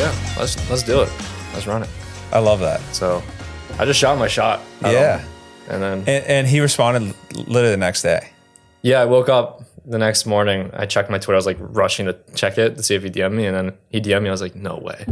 yeah, let's do it. Let's run it. I love that. So I just shot my shot. Yeah. And then And he responded literally the next day. yeah, I woke up the next morning. I checked my Twitter. I was like rushing to check it to see if he DM'd me, and then he DM'd me. I was like, no way.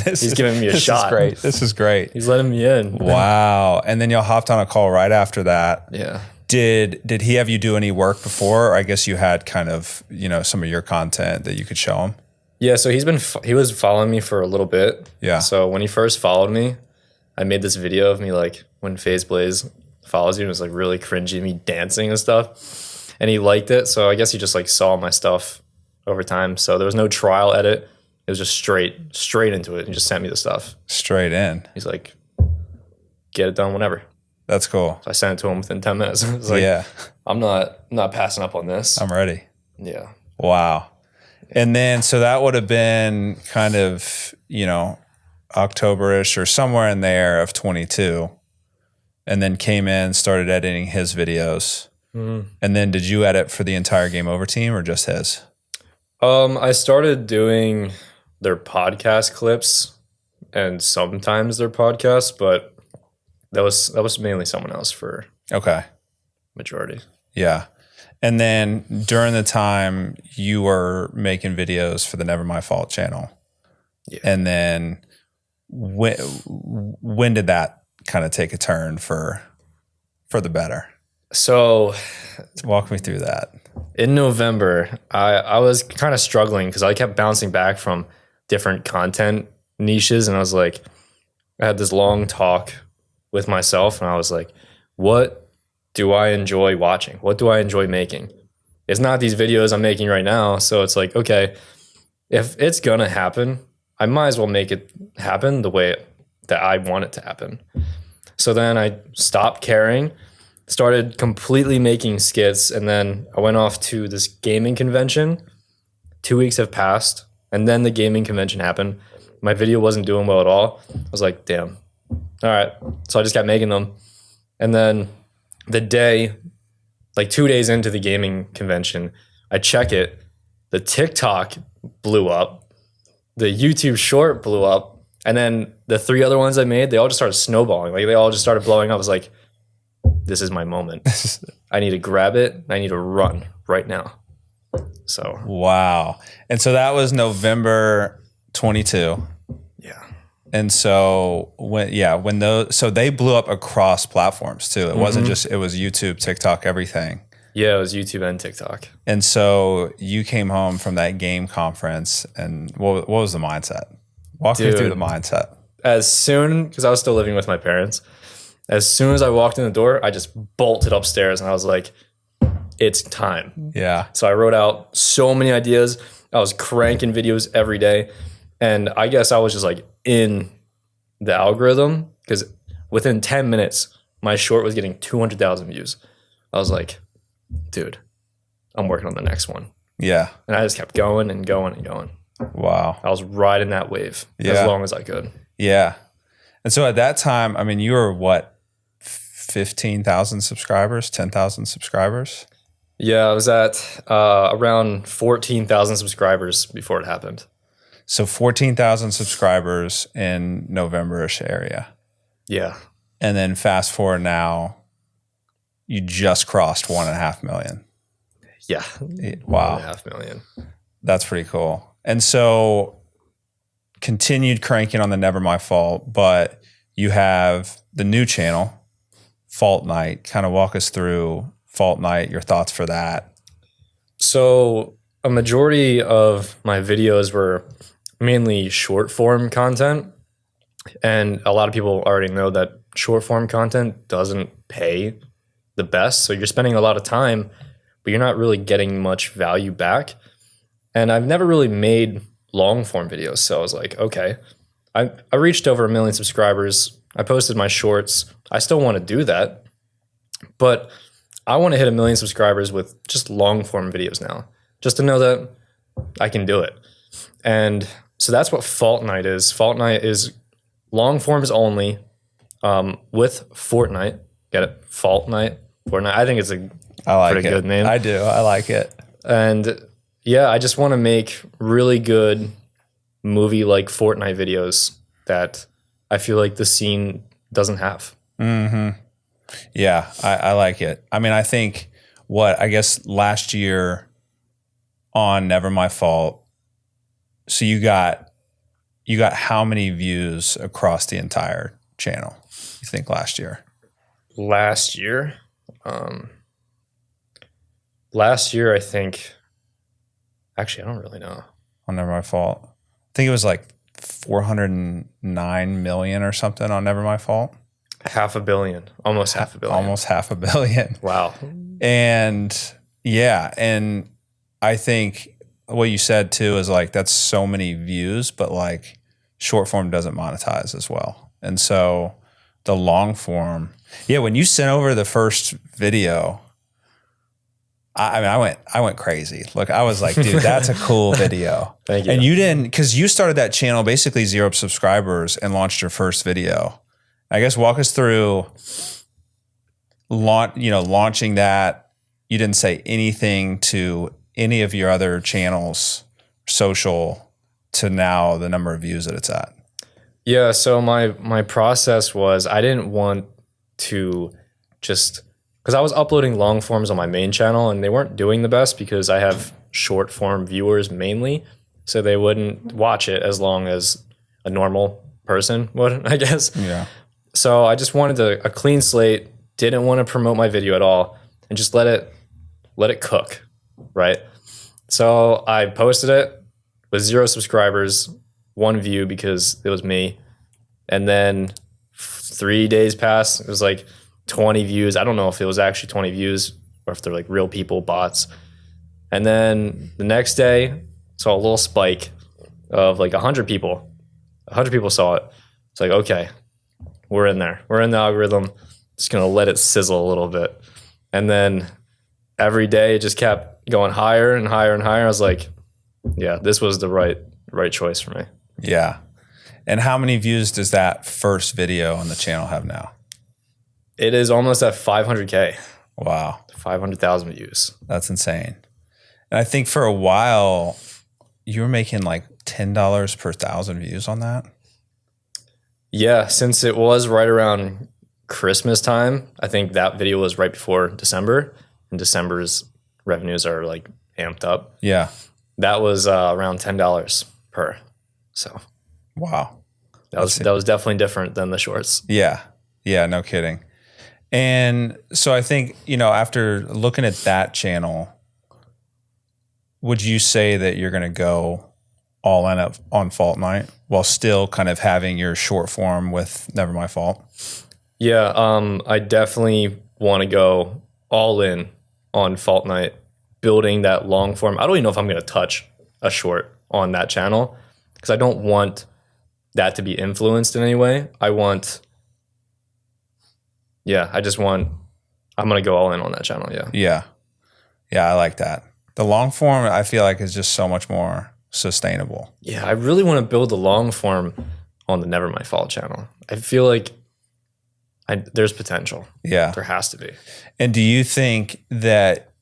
He's giving me a shot. This is great. He's letting me in. Wow. And then y'all hopped on a call right after that. Yeah. Did he have you do any work before? Or I guess you had kind of, some of your content that you could show him. Yeah, so he was following me for a little bit. Yeah. So when he first followed me, I made this video of me like when FaZe Blaze follows you, and it was like really cringy, me dancing and stuff. And he liked it, so I guess he just like saw my stuff over time. So there was no trial edit. It was just straight into it. He just sent me the stuff. Straight in. He's like, get it done whenever. That's cool. So I sent it to him within 10 minutes. I was like, yeah. I'm not passing up on this. I'm ready. Yeah. Wow. And then, so that would have been kind of, October-ish or somewhere in there of 22. And then came in, started editing his videos. Mm-hmm. And then did you edit for the entire Game Over team or just his? I started doing their podcast clips and sometimes their podcasts, but that was mainly someone else for majority. Yeah. And then during the time you were making videos for the Never My Fault channel. Yeah. And then when did that kind of take a turn for the better? So walk me through that. In November, I was kind of struggling because I kept bouncing back from different content niches. And I was like, I had this long talk with myself and I was like, what do I enjoy watching? What do I enjoy making? It's not these videos I'm making right now. So it's like, okay, if it's going to happen, I might as well make it happen the way that I want it to happen. So then I stopped caring, started completely making skits, and then I went off to this gaming convention. 2 weeks have passed, and then the gaming convention happened. My video wasn't doing well at all. I was like, damn. All right. So I just kept making them. And then the day, like 2 days into the gaming convention, I check it. The TikTok blew up. The YouTube short blew up. And then the 3 other ones I made, they all just started snowballing. Like they all just started blowing up. I was like, this is my moment. I need to grab it. I need to run right now. So wow. And so that was November 22. Yeah. And so so they blew up across platforms too. It wasn't just, it was YouTube, TikTok, everything. Yeah, it was YouTube and TikTok. And so you came home from that game conference, and what was the mindset? Walk me through the mindset. Because I was still living with my parents, as soon as I walked in the door, I just bolted upstairs and I was like, it's time. Yeah. So I wrote out so many ideas. I was cranking videos every day. And I guess I was just like in the algorithm because within 10 minutes, my short was getting 200,000 views. I was like, dude, I'm working on the next one. Yeah. And I just kept going and going and going. Wow. I was riding that wave as long as I could. Yeah. And so at that time, I mean, you were what, 15,000 subscribers, 10,000 subscribers? Yeah, I was at around 14,000 subscribers before it happened. So 14,000 subscribers in November-ish area. Yeah. And then fast forward now, you just crossed 1.5 million. Yeah. Wow. 1.5 million. That's pretty cool. And so continued cranking on the Never My Fault, but you have the new channel, Fault Night. Kind of walk us through Fault Night, your thoughts for that. So a majority of my videos were mainly short form content. And a lot of people already know that short form content doesn't pay the best. So you're spending a lot of time, but you're not really getting much value back. And I've never really made long form videos. So I was like, okay, I reached over 1 million subscribers. I posted my shorts. I still want to do that, but I want to hit 1 million subscribers with just long form videos now, just to know that I can do it. And so that's what Fault Night is. Fault Night is long forms only with Fortnite. Get it? Fault Night, Fortnite. I think it's a pretty good name. I do. I like it. And yeah, I just want to make really good movie like Fortnite videos that I feel like the scene doesn't have. Mm-hmm. Yeah, I like it. I mean, I think I guess last year on Never My Fault, so you got how many views across the entire channel, you think, last year? Last year, I think, actually, I don't really know. On Never My Fault. I think it was like 409 million or something on Never My Fault. Almost half a billion. Almost half a billion. Wow. And yeah, and I think what you said too is like that's so many views, but like short form doesn't monetize as well. And so the long form, yeah, when you sent over the first video, I went crazy. Look, I was like, dude, that's a cool video. Thank you. And you didn't, because you started that channel basically 0 subscribers and launched your first video. I guess walk us through launching that. You didn't say anything to any of your other channels, social, to now the number of views that it's at. Yeah, so my process was I didn't want to just, because I was uploading long forms on my main channel and they weren't doing the best because I have short form viewers mainly, so they wouldn't watch it as long as a normal person would, I guess. Yeah. So I just wanted a clean slate, didn't want to promote my video at all, and just let it cook, right? So I posted it with 0 subscribers, 1 view because it was me, and then 3 days passed. It was like 20 views. I don't know if it was actually 20 views or if they're like real people, bots. And then the next day, saw a little spike of like 100 people. 100 people saw it. It's like, okay, we're in there. We're in the algorithm. Just going to let it sizzle a little bit. And then every day it just kept going higher and higher and higher. I was like, yeah, this was the right choice for me. Yeah. And how many views does that first video on the channel have now? It is almost at 500K. Wow. 500,000 views. That's insane. And I think for a while, you were making like $10 per 1,000 views on that. Yeah, since it was right around Christmas time, I think that video was right before December, and December's revenues are like amped up. Yeah. That was around $10 per. So wow. That was definitely different than the shorts. Yeah. Yeah, no kidding. And so I think, after looking at that channel, would you say that you're going to go all in on Fault Night while still kind of having your short form with Never My Fault? Yeah, I definitely want to go all in on Fault Night, building that long form. I don't even know if I'm going to touch a short on that channel because I don't want that to be influenced in any way. I'm going to go all in on that channel. Yeah. Yeah. Yeah. I like that. The long form, I feel like, is just so much more sustainable. Yeah. I really want to build the long form on the Never My Fault channel. I feel like there's potential. Yeah. There has to be. And do you think that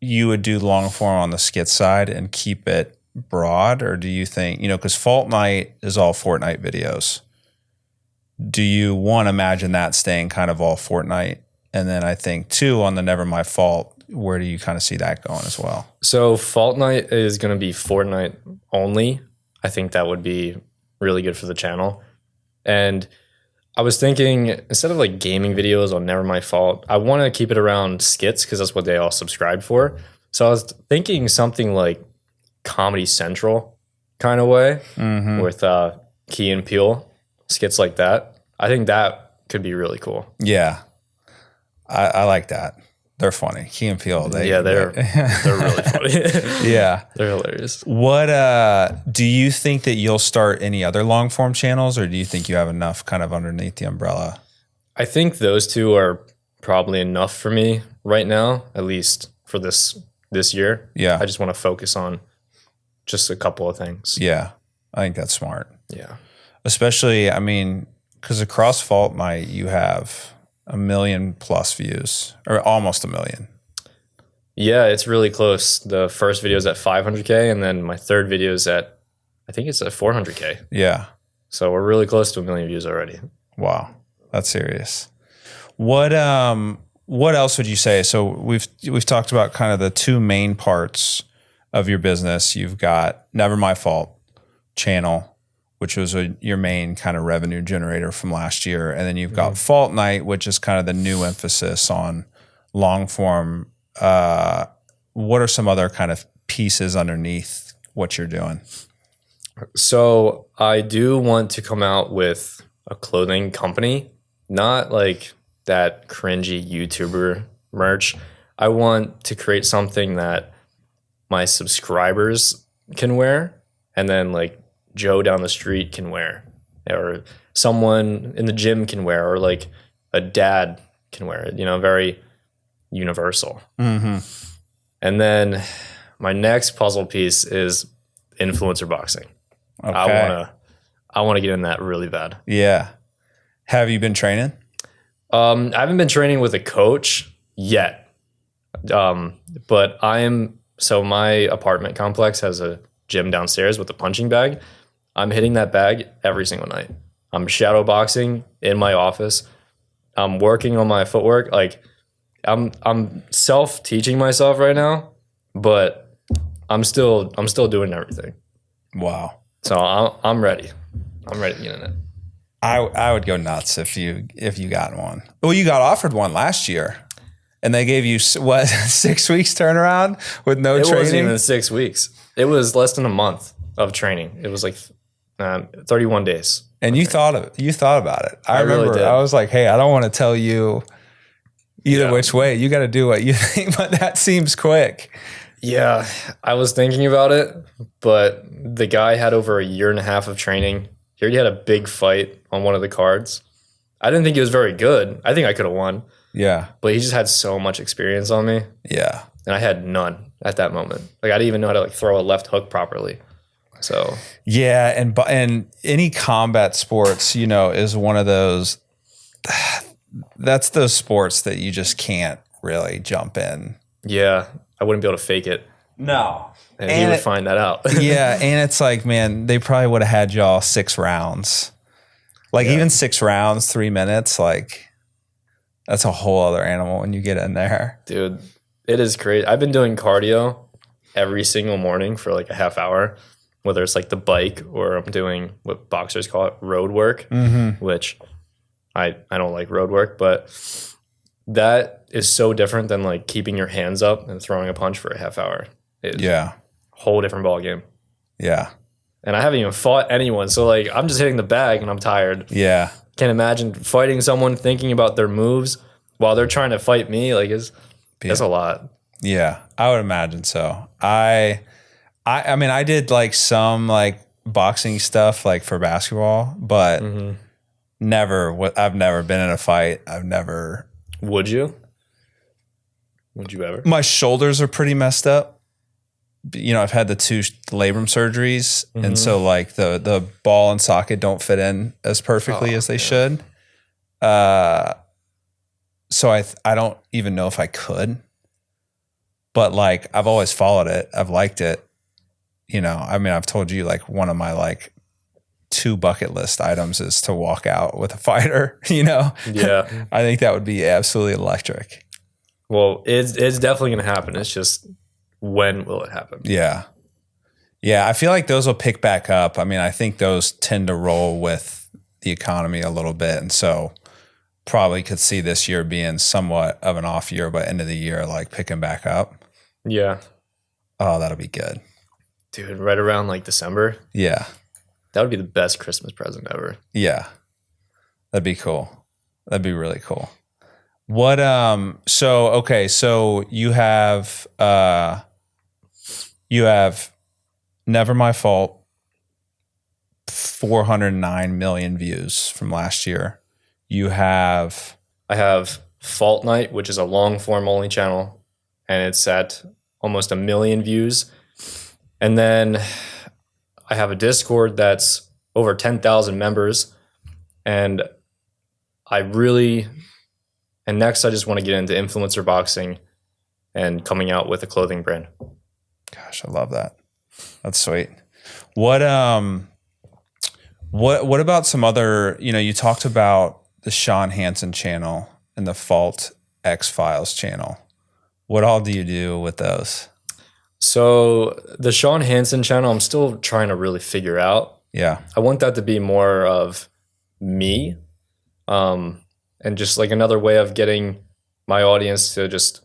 you would do long form on the skit side and keep it broad? Or do you think, because Fault Night is all Fortnite videos. Do you imagine that staying kind of all Fortnite? And then I think too, on the Never My Fault, where do you kind of see that going as well? So Fault Night is going to be Fortnite only. I think that would be really good for the channel. And I was thinking, instead of like gaming videos on Never My Fault, I want to keep it around skits because that's what they all subscribe for. So I was thinking something like Comedy Central kind of way with Key and Peele, skits like that. I think that could be really cool. Yeah. I like that. They're funny. Key and Peele. They're really funny. Yeah. They're hilarious. What do you think that you'll start any other long form channels, or do you think you have enough kind of underneath the umbrella? I think those two are probably enough for me right now, at least for this year. Yeah. I just want to focus on just a couple of things. Yeah. I think that's smart. Yeah. Especially, because across Fault Night, you have 1 million+ views, or almost 1 million. Yeah, it's really close. The first video is at 500K, and then my third video is at, I think it's a 400K. Yeah. So we're really close to 1 million views already. Wow. That's serious. What else would you say? So we've talked about kind of the two main parts of your business. You've got Never My Fault channel, which was your main kind of revenue generator from last year. And then you've got Fault Night, which is kind of the new emphasis on long form. What are some other kind of pieces underneath what you're doing? So I do want to come out with a clothing company, not like that cringy YouTuber merch. I want to create something that my subscribers can wear, and then like Joe down the street can wear, or someone in the gym can wear, or like a dad can wear it, very universal. Mm-hmm. And then my next puzzle piece is influencer boxing. Okay. I want to get in that really bad. Yeah. Have you been training? I haven't been training with a coach yet. But so my apartment complex has a gym downstairs with a punching bag. I'm hitting that bag every single night. I'm shadow boxing in my office. I'm working on my footwork. Like I'm self-teaching myself right now, but I'm still doing everything. Wow. So I'm ready. I'm ready to get in it. I would go nuts if you got one. Well, you got offered one last year, and they gave you what 6 weeks turnaround with no training. It wasn't even 6 weeks. It was less than a month of training. It was like 31 days. And you thought about it. I remember. Really did. I was like, hey, I don't want to tell you either which way. You got to do what you think, but that seems quick. Yeah, I was thinking about it, but the guy had over a year and a half of training. He already had a big fight on one of the cards. I didn't think he was very good. I think I could have won. Yeah. But he just had so much experience on me. Yeah. And I had none at that moment. Like I didn't even know how to like throw a left hook properly. So yeah, and any combat sports, is one of those. That's those sports that you just can't really jump in. Yeah, I wouldn't be able to fake it. No. And he would find that out. Yeah, and it's like, man, they probably would have had y'all 6 rounds. Like even 6 rounds, 3 minutes, like that's a whole other animal when you get in there. Dude, it is crazy. I've been doing cardio every single morning for like a half hour, whether it's like the bike or I'm doing what boxers call it road work, which I don't like road work, but that is so different than like keeping your hands up and throwing a punch for a half hour. It's a whole different ball game. Yeah. And I haven't even fought anyone. So like I'm just hitting the bag and I'm tired. Yeah. Can't imagine fighting someone, thinking about their moves while they're trying to fight me. Like that's a lot. Yeah, I would imagine so. I mean, I did like some like boxing stuff like for basketball, but I've never been in a fight. Would you? Would you ever? My shoulders are pretty messed up. I've had the 2 labrum surgeries, and so like the ball and socket don't fit in as perfectly as they should. So I don't even know if I could. But like I've always followed it. I've liked it. I mean, I've told you like one of my like 2 bucket list items is to walk out with a fighter, Yeah. I think that would be absolutely electric. Well, it's definitely going to happen. It's just when will it happen? Yeah. Yeah. I feel like those will pick back up. I mean, I think those tend to roll with the economy a little bit. And so probably could see this year being somewhat of an off year, but end of the year, like picking back up. Yeah. Oh, that'll be good. Dude, right around like December. Yeah. That would be the best Christmas present ever. Yeah. That'd be cool. That'd be really cool. What, so you have Never My Fault, 409 million views from last year. I have Fault Night, which is a long form only channel, and it's at almost 1 million views. And then I have a Discord that's over 10,000 members. And next I just want to get into influencer boxing and coming out with a clothing brand. Gosh, I love that. That's sweet. What about some other, you talked about the Sean Hansen channel and the Fault X Files channel. What all do you do with those? So the Sean Hansen channel, I'm still trying to really figure out. Yeah. I want that to be more of me, and just like another way of getting my audience to just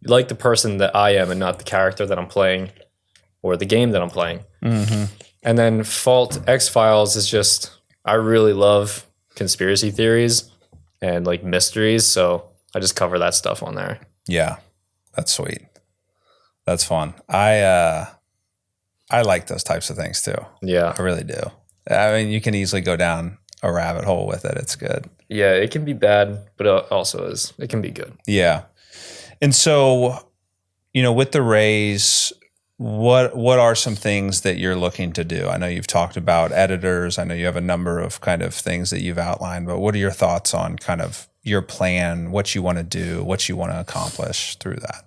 like the person that I am and not the character that I'm playing or the game that I'm playing. Mm-hmm. And then Fault X Files is just, I really love conspiracy theories and like mysteries. So I just cover that stuff on there. Yeah. That's sweet. That's fun. I like those types of things too. Yeah. I really do. I mean, you can easily go down a rabbit hole with it. It's good. Yeah, it can be bad, but it can be good. Yeah. And so, with the raise, what are some things that you're looking to do? I know you've talked about editors. I know you have a number of kind of things that you've outlined, but what are your thoughts on kind of your plan, what you want to do, what you want to accomplish through that?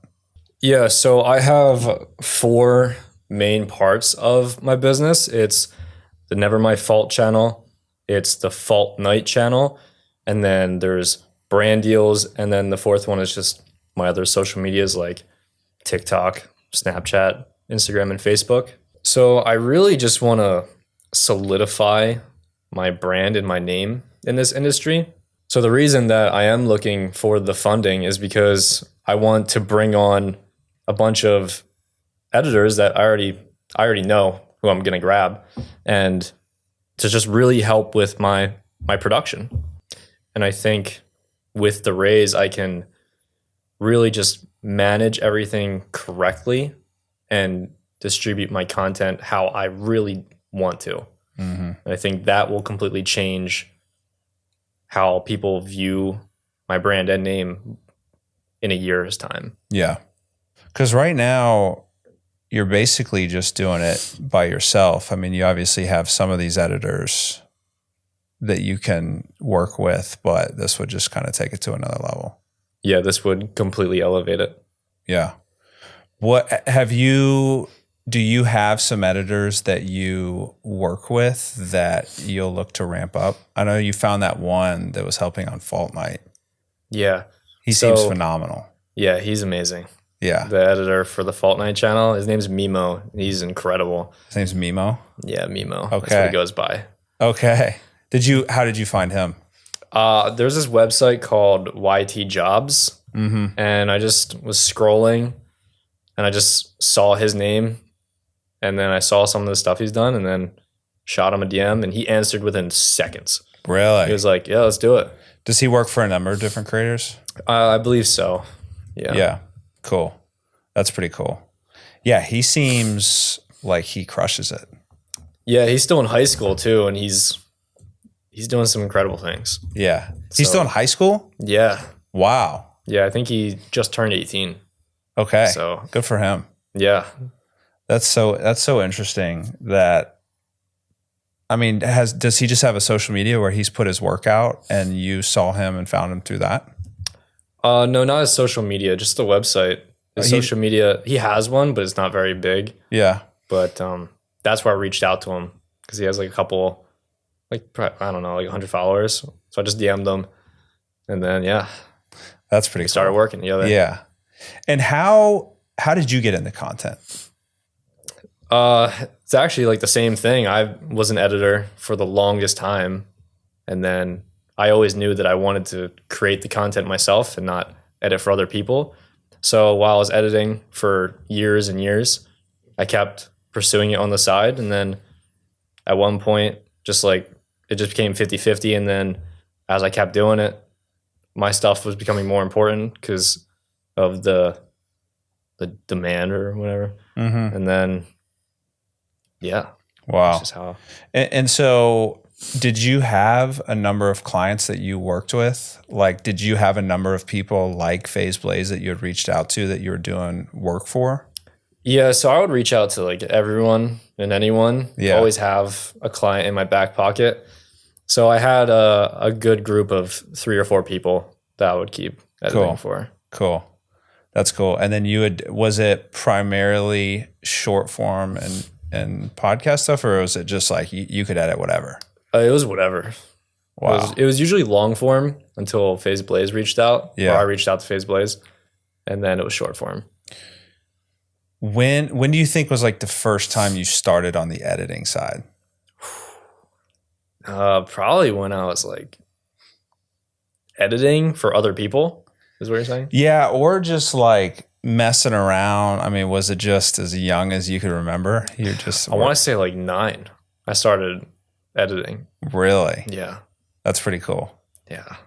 Yeah, so I have 4 main parts of my business. It's the Never My Fault channel, it's the Fault Night channel, and then there's brand deals, and then the 4th one is just my other social medias like TikTok, Snapchat, Instagram, and Facebook. So I really just want to solidify my brand and my name in this industry. So the reason that I am looking for the funding is because I want to bring on a bunch of editors that I already know who I'm going to grab, and to just really help with my production. And I think with the raise, I can really just manage everything correctly and distribute my content how I really want to. Mm-hmm. And I think that will completely change how people view my brand and name in a year's time. Yeah. Because right now, you're basically just doing it by yourself. I mean, you obviously have some of these editors that you can work with, but this would just kind of take it to another level. Yeah, this would completely elevate it. Yeah. Do you have some editors that you work with that you'll look to ramp up? I know you found that one that was helping on Fault Night. Yeah. He seems phenomenal. Yeah, he's amazing. Yeah. The editor for the Fault Night channel, his name's Mimo. He's incredible. His name's Mimo? Yeah, Mimo. Okay. That's what he goes by. Okay. How did you find him? There's this website called YT Jobs, and I just was scrolling, and I just saw his name, and then I saw some of the stuff he's done, and then shot him a DM, and he answered within seconds. Really? He was like, "Yeah, let's do it." Does he work for a number of different creators? I believe so. Yeah. Yeah. Cool. That's pretty cool. Yeah, he seems like he crushes it. Yeah, he's still in high school too, and he's doing some incredible things. Yeah. He's still in high school? Yeah. Wow. Yeah, I think he just turned 18. Okay. So good for him. Yeah. That's so interesting that, I mean, does he just have a social media where he's put his work out and you saw him and found him through that? No, not his social media, just the website. His social media, he has one, but it's not very big. Yeah. But that's where I reached out to him because he has like a couple, like, I don't know, like 100 followers. So I just DM'd him, and then that's pretty cool. Started working together. Yeah. And how did you get into content? It's actually like the same thing. I was an editor for the longest time, and then I always knew that I wanted to create the content myself and not edit for other people. So while I was editing for years and years, I kept pursuing it on the side. And then at one point, just like it just became 50-50. And then as I kept doing it, my stuff was becoming more important because of the demand or whatever. Mm-hmm. And then, yeah. Wow. That's just how. And so did you have a number of clients that you worked with? Like, did you have a number of people like FaZe Blaze that you had reached out to that you were doing work for? Yeah, so I would reach out to like everyone and anyone. Yeah. Always have a client in my back pocket. So I had a good group of 3 or 4 people that I would keep editing for. Cool. That's cool. And then was it primarily short form and podcast stuff, or was it just like you could edit whatever? It was whatever. Wow. It was usually long form until FaZe Blaze reached out. Yeah. Or I reached out to FaZe Blaze, and then it was short form. When do you think was like the first time you started on the editing side? Probably when I was like editing for other people, is what you're saying? Yeah, or just like messing around. I mean, was it just as young as you could remember? You're just I want to say like 9. I started editing. Really? Yeah. That's pretty cool. Yeah.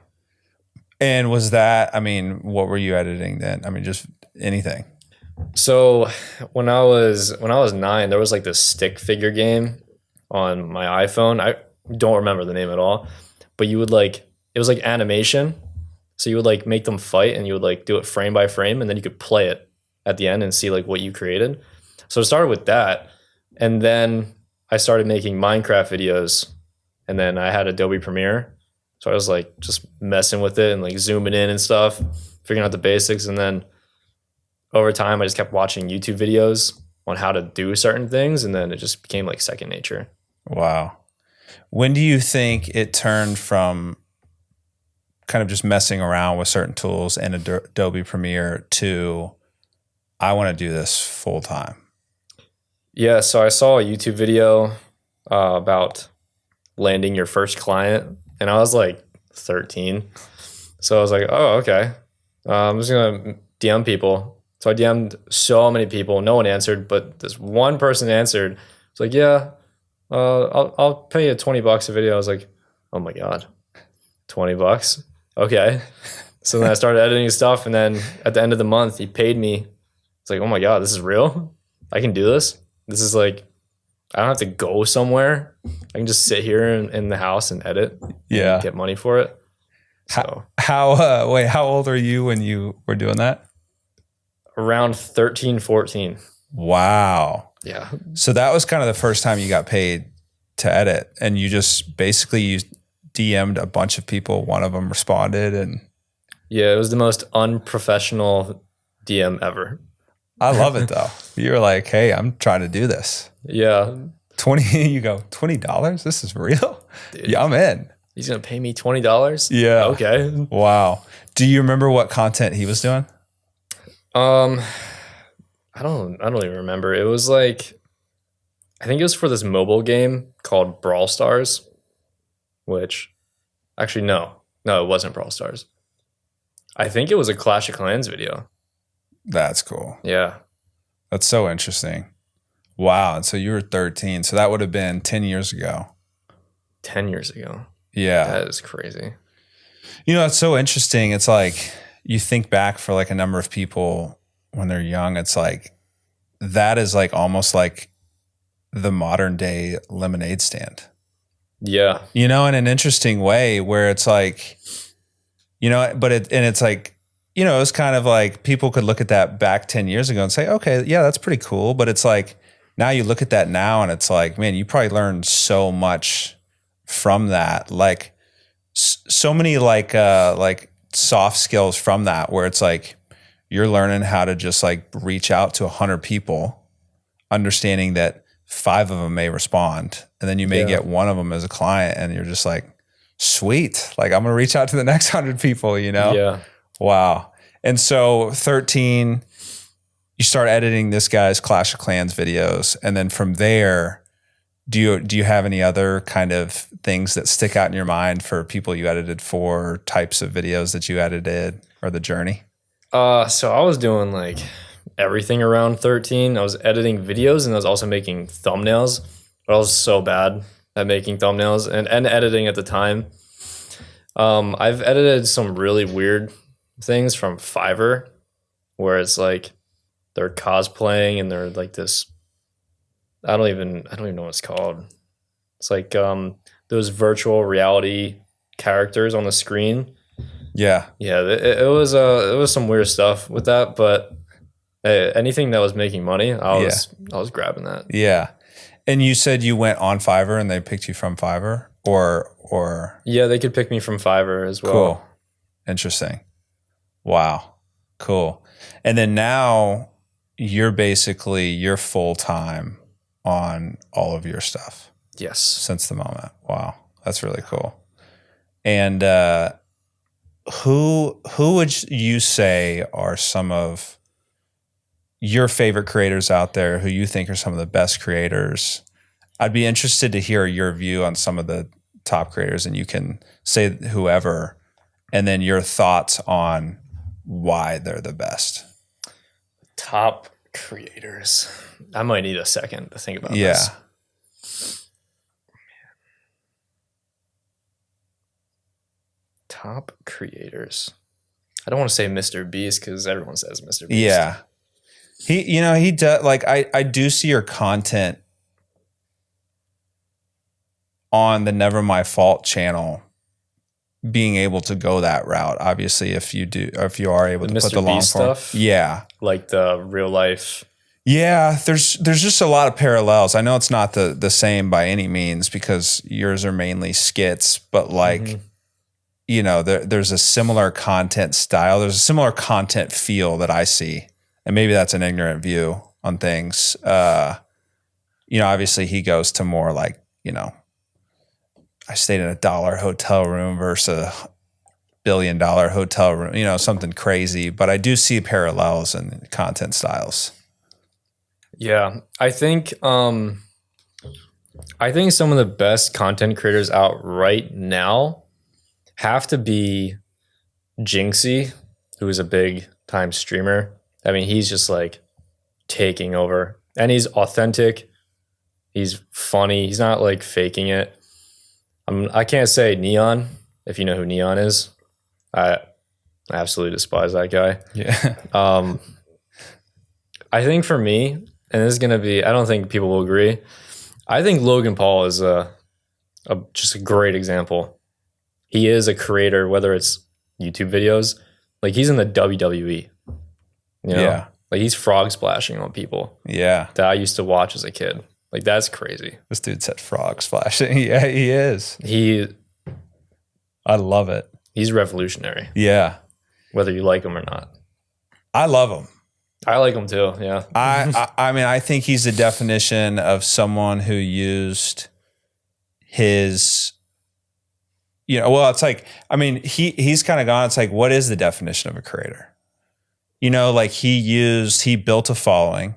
And was that, I mean, what were you editing then? I mean, just anything. So when I was 9, there was like this stick figure game on my iPhone. I don't remember the name at all, but you would like, it was like animation. So you would like make them fight and you would like do it frame by frame, and then you could play it at the end and see like what you created. So it started with that. And then I started making Minecraft videos, and then I had Adobe Premiere. So I was like just messing with it and like zooming in and stuff, figuring out the basics. And then over time, I just kept watching YouTube videos on how to do certain things. And then it just became like second nature. Wow. When do you think it turned from kind of just messing around with certain tools and Adobe Premiere to, I want to do this full time? Yeah. So I saw a YouTube video about landing your first client, and I was like 13. So I was like, oh, okay. I'm just going to DM people. So I DM'd so many people. No one answered, but this one person answered. It's like, yeah, I'll pay you $20 a video. I was like, oh my God, $20? Okay. So then I started editing stuff, and then at the end of the month, he paid me. It's like, oh my God, this is real? I can do this? This is like, I don't have to go somewhere. I can just sit here in the house and edit. Yeah. And get money for it. So how old are you when you were doing that? around 13, 14. Wow. Yeah. So that was kind of the first time you got paid to edit, and you just basically you DM'd a bunch of people. One of them responded, and Yeah, it was the most unprofessional DM ever. I love it though. You're like, hey, I'm trying to do this. Yeah. 20, you go, $20? This is real? Dude, Yeah, I'm in. he's going to pay me $20? Yeah. Okay. Wow. Do you remember what content he was doing? I don't even remember. It was like, I think it was for this mobile game called Brawl Stars, which actually, no, it wasn't Brawl Stars. I think it was a Clash of Clans video. That's cool. Yeah. That's so interesting. Wow. And so you were 13. So that would have been 10 years ago. 10 years ago. Yeah. That is crazy. You know, it's so interesting. It's like you think back for like a number of people when they're young, it's like that is like almost like the modern day lemonade stand. Yeah. You know, in an interesting way where it's like, you know, but it's like, you know, it's kind of like people could look at that back 10 years ago and say, okay, yeah, that's pretty cool. But it's like now you look at that now and it's like, man, you probably learned so much from that. Like so many like soft skills from that, where it's like you're learning how to just like reach out to 100 people, understanding that 5 of them may respond, and then you may get one of them as a client, and you're just like, sweet, like I'm gonna reach out to the next 100 people, you know? Yeah. Wow. And so 13, you start editing this guy's Clash of Clans videos, and then from there, do you have any other kind of things that stick out in your mind for people you edited for, types of videos that you edited, or the journey? So I was doing like everything around 13. I was editing videos, and I was also making thumbnails, but I was so bad at making thumbnails and editing at the time. I've edited some really weird things from Fiverr, where it's like they're cosplaying and they're like this, I don't even know what it's called. It's like those virtual reality characters on the screen. Yeah. Yeah, it was some weird stuff with that, but anything that was making money, I was grabbing that. Yeah. And you said you went on Fiverr and they picked you from Fiverr, or Yeah, they could pick me from Fiverr as well. Cool. Interesting. Wow. Cool. And then now you're full time on all of your stuff Yes. since the moment. Wow. That's really cool. And who would you say are some of your favorite creators out there who you think are some of the best creators? I'd be interested to hear your view on some of the top creators, and you can say whoever, and then your thoughts on why they're the best. Top creators. I might need a second to think about this. Top creators. I don't want to say Mr. Beast because everyone says Mr. Beast. Yeah. He does, like, I do see your content on the Never My Fault channel being able to go that route. Obviously, if you are able to put the long form stuff. Yeah. Like the real life. Yeah, there's just a lot of parallels. I know it's not the same by any means because yours are mainly skits, but like there's a similar content style. There's a similar content feel that I see. And maybe that's an ignorant view on things. Obviously he goes to more like, I stayed in $1 hotel room versus a $1 billion hotel room, something crazy. But I do see parallels in content styles. Yeah, I think some of the best content creators out right now have to be Jinxie, who is a big time streamer. I mean, he's just like taking over, and he's authentic. He's funny. He's not like faking it. I can't say Neon, if you know who Neon is. I absolutely despise that guy. Yeah. I think for me, and this is going to be, I don't think people will agree. I think Logan Paul is just a great example. He is a creator, whether it's YouTube videos, like he's in the WWE. Yeah. Like he's frog splashing on people. Yeah. That I used to watch as a kid. Like that's crazy. This dude said frog splashing. Yeah, he is. I love it. He's revolutionary. Yeah. Whether you like him or not. I love him. I like him too. Yeah. I mean, I think he's the definition of someone who used his, it's like, I mean, he's kind of gone. It's like, what is the definition of a creator? Like he built a following.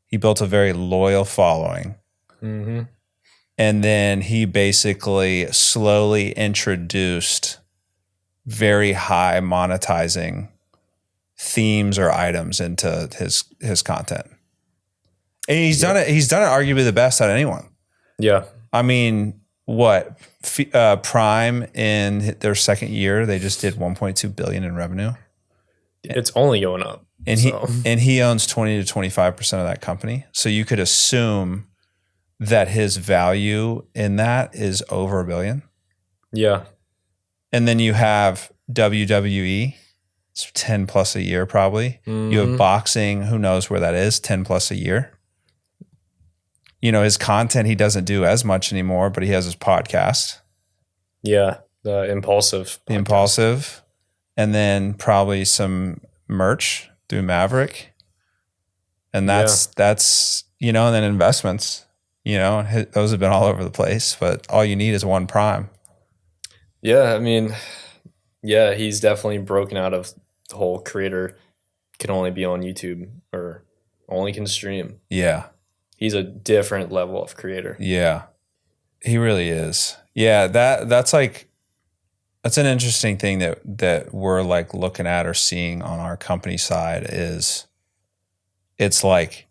He built a very loyal following. Mm-hmm. And then he basically slowly introduced very high monetizing themes or items into his content. And he's done it arguably the best out of anyone. Yeah. I mean, what? Prime in their second year, they just did 1.2 billion in revenue. It's only going up. And he owns 20 to 25% of that company. So you could assume that his value in that is over $1 billion. Yeah. And then you have WWE, it's 10 plus a year probably. Mm-hmm. You have boxing, who knows where that is, 10 plus a year. His content, he doesn't do as much anymore, but he has his podcast. Yeah, the Impulsive. The Impulsive. And then probably some merch through Maverick. And that's and then investments, those have been all over the place, but all you need is one Prime. Yeah, I mean, yeah, he's definitely broken out of the whole creator can only be on YouTube or only can stream. Yeah. He's a different level of creator. Yeah. He really is. Yeah, that's an interesting thing that we're like looking at or seeing on our company side is it's like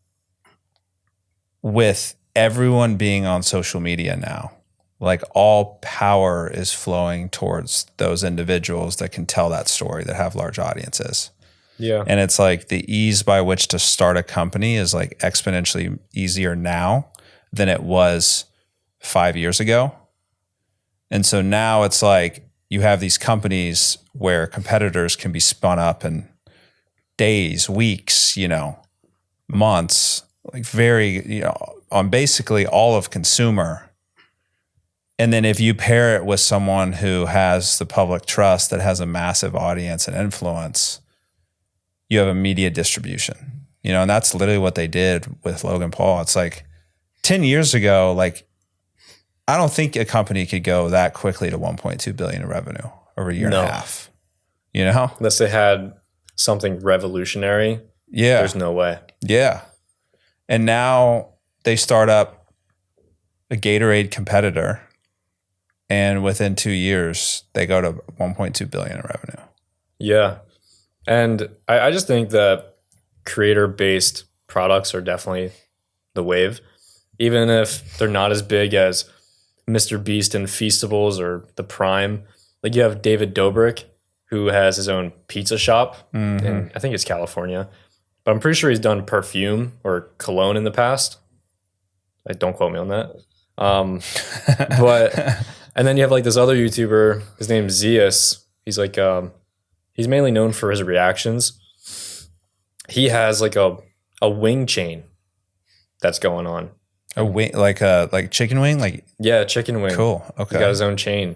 with everyone being on social media now, like all power is flowing towards those individuals that can tell that story, that have large audiences. Yeah. And it's like the ease by which to start a company is like exponentially easier now than it was 5 years ago. And so now it's like you have these companies where competitors can be spun up in days, weeks, months, like very, on basically all of consumer. And then if you pair it with someone who has the public trust that has a massive audience and influence, you have immediate distribution, and that's literally what they did with Logan Paul. It's like 10 years ago, like, I don't think a company could go that quickly to 1.2 billion in revenue over a year and a half. You know? Unless they had something revolutionary. Yeah. There's no way. Yeah. And now they start up a Gatorade competitor, and within 2 years, they go to 1.2 billion in revenue. Yeah. And I just think that creator-based products are definitely the wave. Even if they're not as big as Mr. Beast and Feastables or the Prime. Like you have David Dobrik, who has his own pizza shop in, I think it's California. But I'm pretty sure he's done perfume or cologne in the past. Don't quote me on that. But and then you have like this other YouTuber, his name's Zeus. He's like he's mainly known for his reactions. He has like a wing chain that's going on. A wing, like chicken wing, like yeah, chicken wing. Cool. Okay. He got his own chain.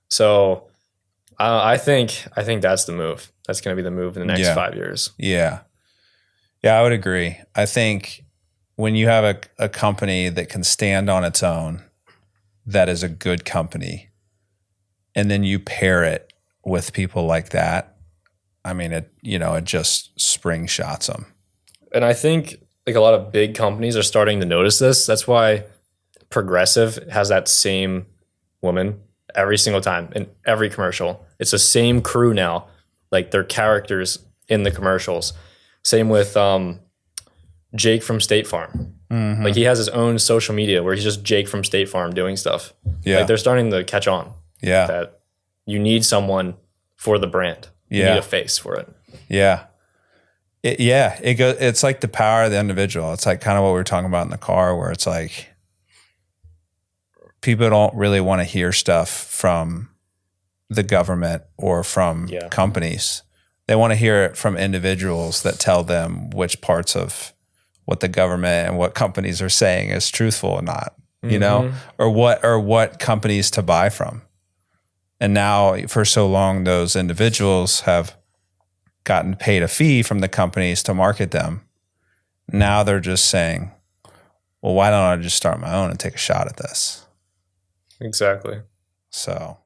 So I think that's the move. That's going to be the move in the next 5 years. Yeah. Yeah, I would agree. I think when you have a company that can stand on its own, that is a good company, and then you pair it with people like that, I mean, it just spring shots them. And I think like a lot of big companies are starting to notice this. That's why Progressive has that same woman every single time in every commercial. It's the same crew now, like their characters in the commercials. Same with Jake from State Farm. Mm-hmm. Like he has his own social media where he's just Jake from State Farm doing stuff. Yeah. Like they're starting to catch on. Yeah. That you need someone for the brand. You need a face for it. Yeah. It's like the power of the individual. It's like kind of what we were talking about in the car, where it's like people don't really want to hear stuff from the government or from companies. They want to hear it from individuals that tell them which parts of what the government and what companies are saying is truthful or not, you know, or what companies to buy from. And now for so long, those individuals have gotten paid a fee from the companies to market them. Now they're just saying, well, why don't I just start my own and take a shot at this? Exactly. So